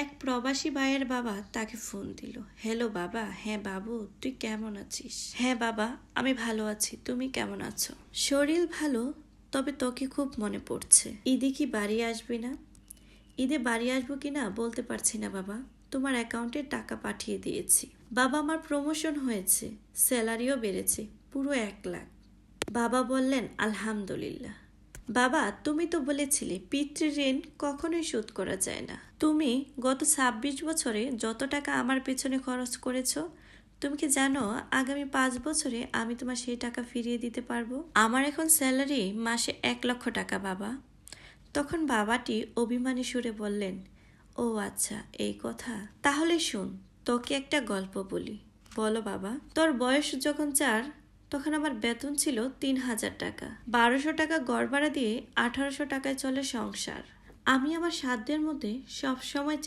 এক প্রবাসী ভাইয়ের বাবা তাকে ফোন দিল। হ্যালো বাবা। হ্যাঁ বাবু, তুই কেমন আছিস? হ্যাঁ বাবা, আমি ভালো আছি, তুমি কেমন আছো? শরীর ভালো, তবে তোকে খুব মনে পড়ছে। ঈদে কি বাড়ি আসবি না? ঈদে বাড়ি আসবো কি না বলতে পারছি না বাবা, তোমার অ্যাকাউন্টে টাকা পাঠিয়ে দিয়েছি। বাবা, আমার প্রমোশন হয়েছে, স্যালারিও বেড়েছে, পুরো 1 লাখ। বাবা বললেন আলহামদুলিল্লাহ। বাবা, তুমি তো বলেছিলে পিতৃঋণ কখনোই শোধ করা যায় না। তুমি গত 26 বছরে যত টাকা আমার পেছনে খরচ করেছো, তুমি কি জানো আগামী 5 বছরে আমি তোমার সেই টাকা ফিরিয়ে দিতে পারবো? আমার এখন স্যালারি মাসে 1 লক্ষ টাকা বাবা। তখন বাবাটি অভিমানী সুরে বললেন, ও আচ্ছা এই কথা। তাহলে শোন, তোকে একটা গল্প বলি। বলো বাবা। তোর বয়স যখন 4, তখন আমার বেতন ছিল 3,000 টাকা। 1200 টাকা ঘর ভাড়া দিয়ে 1800 টাকায় চলে সংসার। আমি আমার সাধ্যের মধ্যে সব সময়